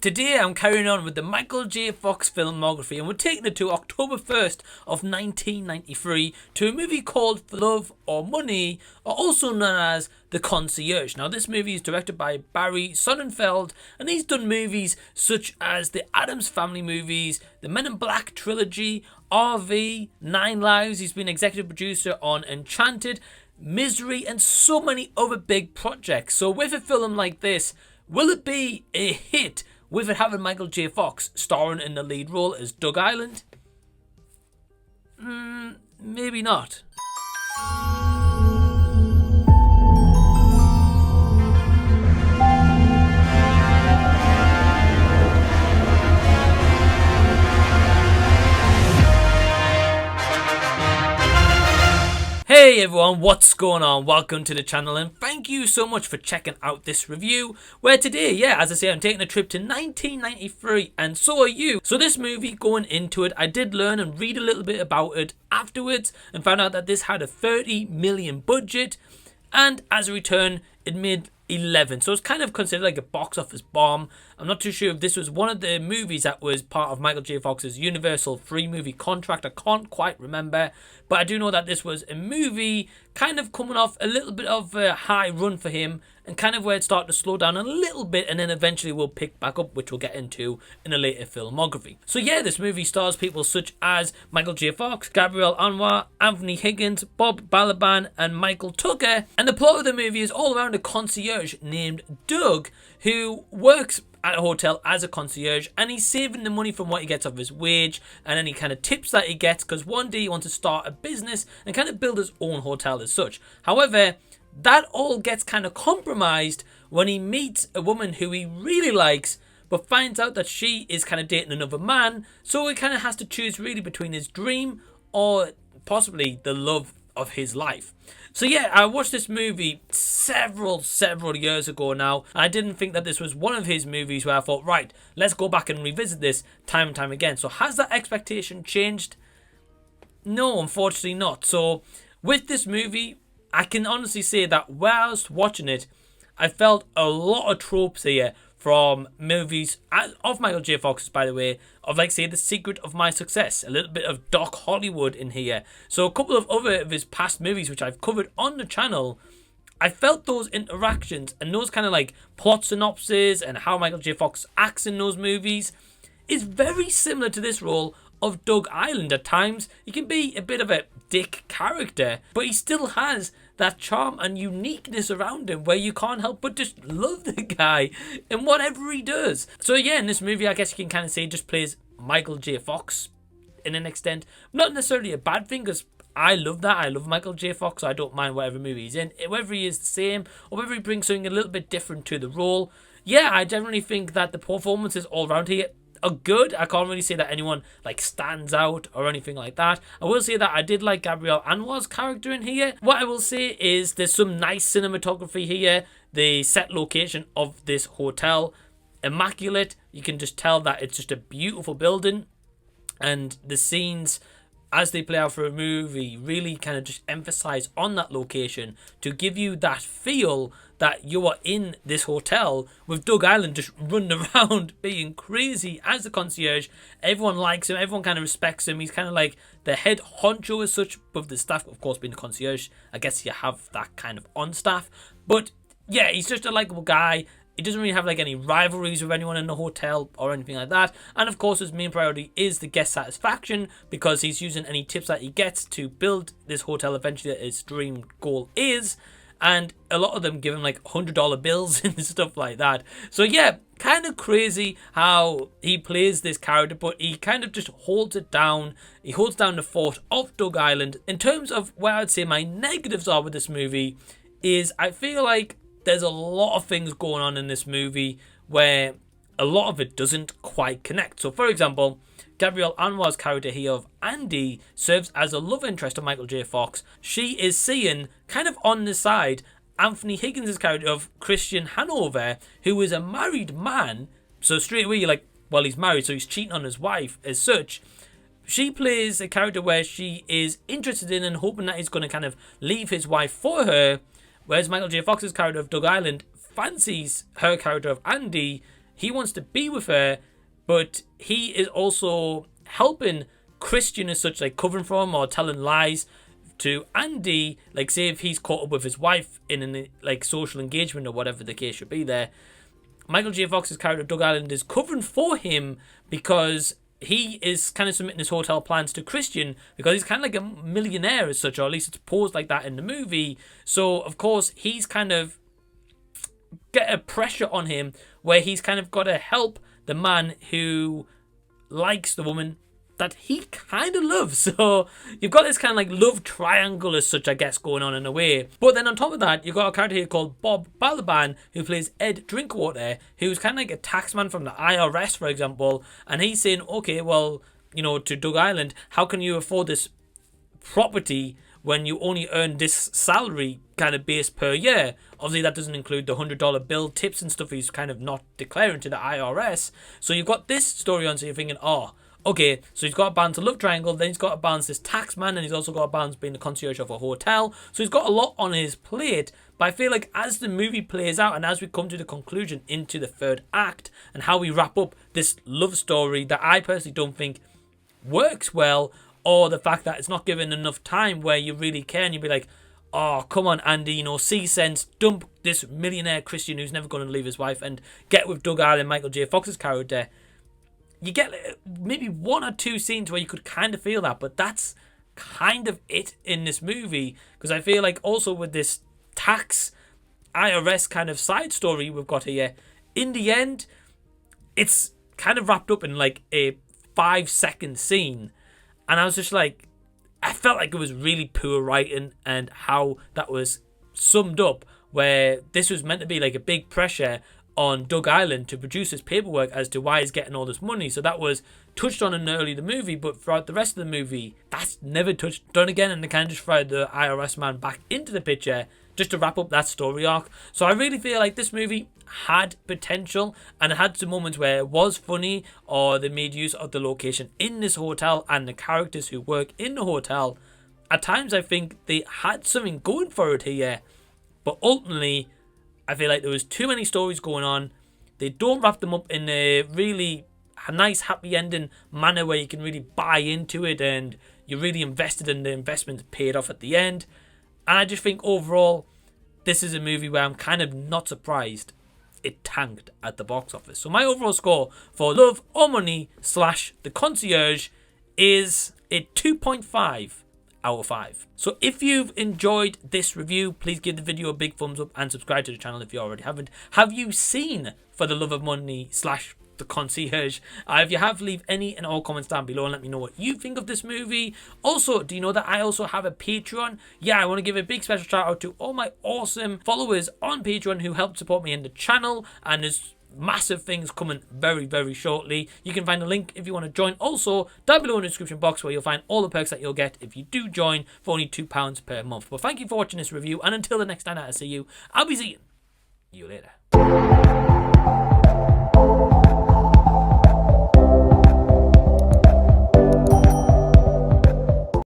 Today I'm carrying on with the Michael J. Fox filmography, and we're taking it to October 1st of 1993 to a movie called For Love or Money, or also known as The Concierge. Now this movie is directed by Barry Sonnenfeld, and he's done movies such as the Addams Family movies, the Men in Black trilogy, RV, 9 Lives. He's been executive producer on Enchanted, Misery, and so many other big projects. So with a film like this, will it be a hit with it having Michael J. Fox starring in the lead role as Doug Island? Maybe not. Hey everyone, what's going on? Welcome to the channel, and thank you so much for checking out this review, where today, as I say, I'm taking a trip to 1993, and so are you. So this movie, going into it, I did learn and read a little bit about it afterwards and found out that this had a 30 million budget, and as a return it made 11, so it's kind of considered like a box office bomb. I'm not too sure if this was one of the movies that was part of Michael J. Fox's Universal free movie contract. I can't quite remember, but I do know that this was a movie kind of coming off a little bit of a high run for him, and kind of where it started to slow down a little bit, and then eventually will pick back up, which we'll get into in a later filmography. So this movie stars people such as Michael J. Fox, Gabrielle Anwar, Anthony Higgins, Bob Balaban, and Michael Tucker. And the plot of the movie is all around a concierge named Doug, who works at a hotel as a concierge, and he's saving the money from what he gets off his wage and any kind of tips that he gets, because one day he wants to start a business and kind of build his own hotel as such. However, that all gets kind of compromised when he meets a woman who he really likes, but finds out that she is kind of dating another man, so he kind of has to choose really between his dream or possibly the love of his life. So I watched this movie several years ago now. I didn't think that this was one of his movies where I thought, right, let's go back and revisit this time and time again. So has that expectation changed? No, unfortunately not. So with this movie, I can honestly say that whilst watching it, I felt a lot of tropes here from movies of Michael J. Fox, by the way, of like say The Secret of My Success, a little bit of Doc Hollywood in here. So a couple of other of his past movies which I've covered on the channel, I felt those interactions and those kind of like plot synopses and how Michael J. Fox acts in those movies is very similar to this role of Doug Island at times. He can be a bit of a dick character, but he still has that charm and uniqueness around him where you can't help but just love the guy in whatever he does. So in this movie, I guess you can kind of say just plays Michael J. Fox in an extent. Not necessarily a bad thing, because I love that. I love Michael J. Fox, so I don't mind whatever movie he's in, whether he is the same or whether he brings something a little bit different to the role. I generally think that the performances all around here are good. I can't really say that anyone like stands out or anything like that. I will say that I did like Gabrielle Anwar's character in here. What I will say is there's some nice cinematography here. The set location of this hotel, immaculate. You can just tell that it's just a beautiful building, and the scenes as they play out for a movie really kind of just emphasize on that location to give you that feel that you are in this hotel with Doug Island just running around being crazy as the concierge. Everyone likes him, everyone kind of respects him. He's kind of like the head honcho as such, with the staff of course being the concierge. I guess you have that kind of on staff, but he's just a likable guy. He doesn't really have like any rivalries with anyone in the hotel or anything like that. And of course his main priority is the guest satisfaction, because he's using any tips that he gets to build this hotel eventually that his dream goal is. And a lot of them give him like $100 bills and stuff like that. So kind of crazy how he plays this character, but he kind of just holds it down. He holds down the fort of Doug Island. In terms of where I'd say my negatives are with this movie is I feel like there's a lot of things going on in this movie where a lot of it doesn't quite connect. So for example, Gabrielle Anwar's character here of Andy serves as a love interest of Michael J. Fox. She is seeing, kind of on the side, Anthony Higgins' character of Christian Hanover, who is a married man. So straight away you're like, well, he's married, so he's cheating on his wife as such. She plays a character where she is interested in and hoping that he's going to kind of leave his wife for her, whereas Michael J. Fox's character of Doug Island fancies her character of Andy. he wants to be with her, but he is also helping Christian as such, like covering for him or telling lies to Andy, like say if he's caught up with his wife in an like social engagement or whatever the case should be there. Michael J. Fox's character Doug Ireland is covering for him because he is kind of submitting his hotel plans to Christian because he's kind of like a millionaire as such, or at least it's posed like that in the movie. So of course he's kind of get a pressure on him where he's kind of got to help the man who likes the woman that he kind of loves. So you've got this kind of like love triangle as such, I guess, going on in a way. But then on top of that, you've got a character here called Bob Balaban, who plays Ed Drinkwater, who's kind of like a taxman from the IRS, for example. And he's saying, okay, well, you know, to Doug Ireland, how can you afford this property when you only earn this salary kind of base per year? Obviously, that doesn't include the $100 bill, tips and stuff he's kind of not declaring to the IRS. So you've got this story on, so you're thinking, oh, okay, so he's got to balance a love triangle, then he's got to balance this tax man, and he's also got to balance being the concierge of a hotel. So he's got a lot on his plate. But I feel like as the movie plays out and as we come to the conclusion into the third act and how we wrap up this love story that I personally don't think works well, or the fact that it's not given enough time where you really care and you'd be like, oh, come on, Andy, you know, see sense, dump this millionaire Christian who's never going to leave his wife and get with Doug Ireland, Michael J. Fox's character. You get maybe one or two scenes where you could kind of feel that, but that's kind of it in this movie. Because I feel like also with this tax IRS kind of side story we've got here, in the end, it's kind of wrapped up in like a 5-second scene. And I was just like, I felt like it was really poor writing and how that was summed up, where this was meant to be like a big pressure on Doug Ireland to produce his paperwork as to why he's getting all this money. So that was touched on in early the movie, but throughout the rest of the movie, that's never done again, and they kind of just throw the IRS man back into the picture just to wrap up that story arc. So I really feel like this movie had potential, and it had some moments where it was funny, or they made use of the location in this hotel and the characters who work in the hotel. At times I think they had something going for it here, but ultimately I feel like there was too many stories going on. They don't wrap them up in a really nice, happy ending manner where you can really buy into it and you're really invested in the investment paid off at the end. And I just think overall, this is a movie where I'm kind of not surprised it tanked at the box office. So my overall score for Love or Money / The Concierge is a 2.5 out of 5. So if you've enjoyed this review, please give the video a big thumbs up and subscribe to the channel if you already haven't. Have you seen For the Love of Money / The Concierge? If you have, leave any and all comments down below and let me know what you think of this movie. Also, do you know that I also have a Patreon? Yeah, I want to give a big special shout out to all my awesome followers on Patreon who helped support me in the channel, and there's massive things coming very, very shortly. You can find a link if you want to join also down below in the description box, where you'll find all the perks that you'll get if you do join for only £2 per month. But thank you for watching this review, and until the next time I see you, I'll be seeing you later.